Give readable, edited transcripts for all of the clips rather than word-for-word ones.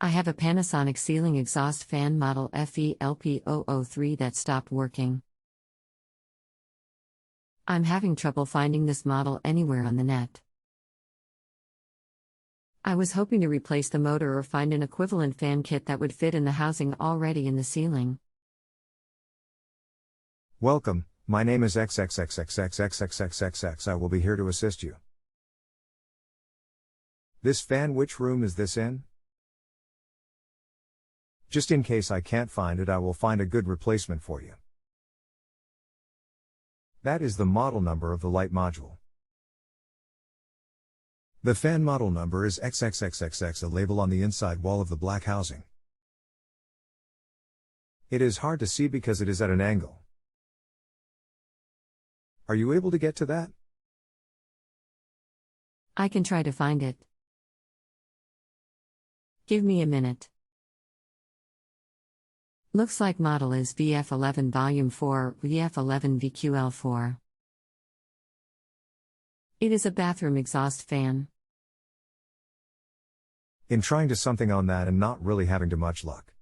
I have a Panasonic ceiling exhaust fan model FV-LP003 that stopped working. I'm having trouble finding this model anywhere on the net. I was hoping to replace the motor or find an equivalent fan kit that would fit in the housing already in the ceiling. Welcome, my name is XXXXX I will be here to assist you. This fan, which room is this in? Just in case I can't find it, I will find a good replacement for you. That is the model number of the light module. The fan model number is XXXXX, a label on the inside wall of the black housing. It is hard to see because it is at an angle. Are you able to get to that? I can try to find it. Give me a minute. Looks like model is VF11 Volume 4, VF11 VQL4. It is a bathroom exhaust fan. In trying to something on that and not really having too much luck.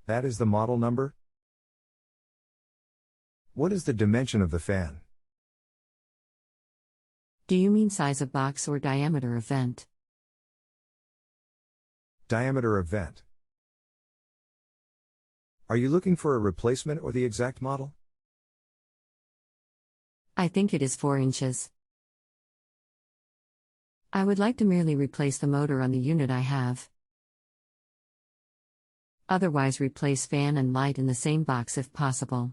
That is the model number? What is the dimension of the fan? Do you mean size of box or diameter of vent? Diameter of vent. Are you looking for a replacement or the exact model? I think it is 4 inches. I would like to merely replace the motor on the unit I have. Otherwise, replace fan and light in the same box if possible.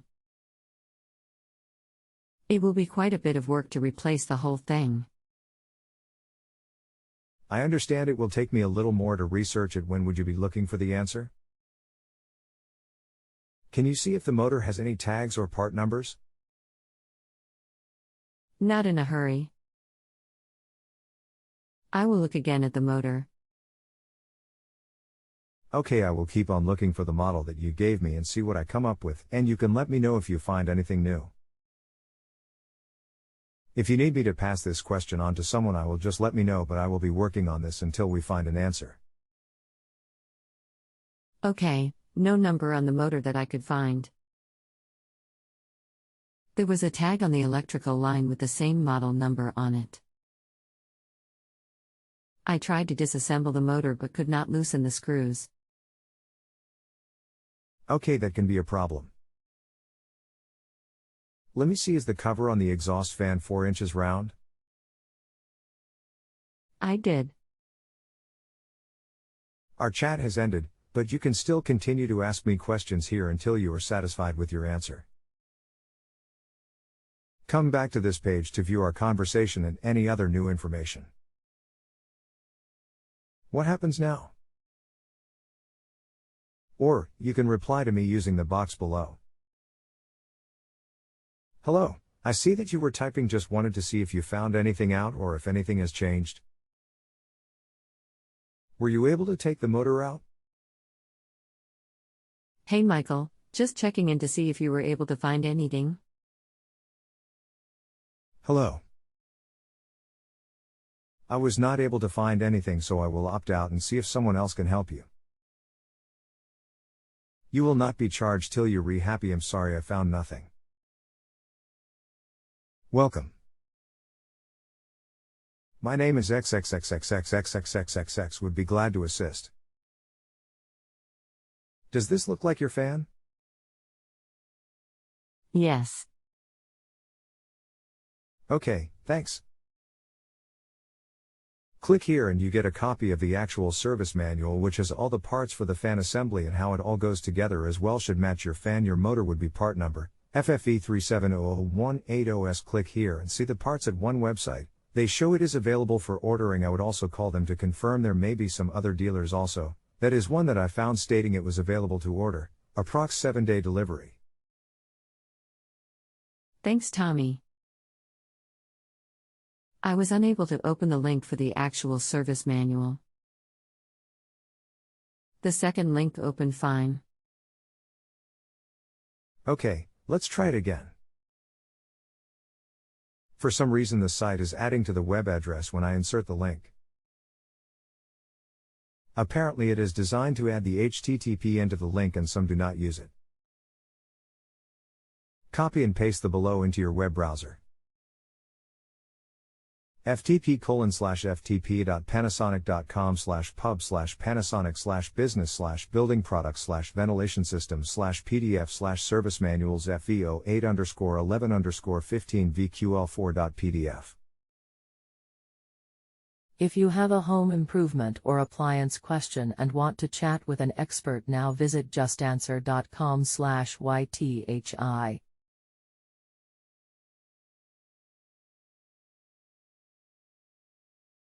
It will be quite a bit of work to replace the whole thing. I understand it will take me a little more to research it. When would you be looking for the answer? Can you see if the motor has any tags or part numbers? Not in a hurry. I will look again at the motor. Okay, I will keep on looking for the model that you gave me and see what I come up with, and you can let me know if you find anything new. If you need me to pass this question on to someone, I will just let me know, but I will be working on this until we find an answer. Okay, no number on the motor that I could find. There was a tag on the electrical line with the same model number on it. I tried to disassemble the motor but could not loosen the screws. Okay, that can be a problem. Let me see, is the cover on the exhaust fan 4 inches round? I did. Our chat has ended, but you can still continue to ask me questions here until you are satisfied with your answer. Come back to this page to view our conversation and any other new information. What happens now? Or, you can reply to me using the box below. Hello, I see that you were typing. Just wanted to see if you found anything out or if anything has changed. Were you able to take the motor out? Hey Michael, just checking in to see if you were able to find anything. Hello. I was not able to find anything, so I will opt out and see if someone else can help you. You will not be charged till you're happy. I'm sorry, I found nothing. Welcome. My name is XXXXX would be glad to assist. Does this look like your fan? Yes. Okay, thanks. Click here and you get a copy of the actual service manual, which has all the parts for the fan assembly and how it all goes together as well. Should match your fan. Your motor would be part number FFE3700180S. Click here and see the parts at one website. They show it is available for ordering. I would also call them to confirm. There may be some other dealers also. That is one that I found stating it was available to order. Approx 7-day delivery. Thanks, Tommy. I was unable to open the link for the actual service manual. The second link opened fine. Okay, let's try it again. For some reason the site is adding to the web address when I insert the link. Apparently it is designed to add the HTTP into the link and some do not use it. Copy and paste the below into your web browser. ftp:/ftp.panasonic/business/building products/ventilation systems/pdf/service manuals FV-LP003 If you have a home improvement or appliance question and want to chat with an expert now, visit JustAnswer.com/YTHI.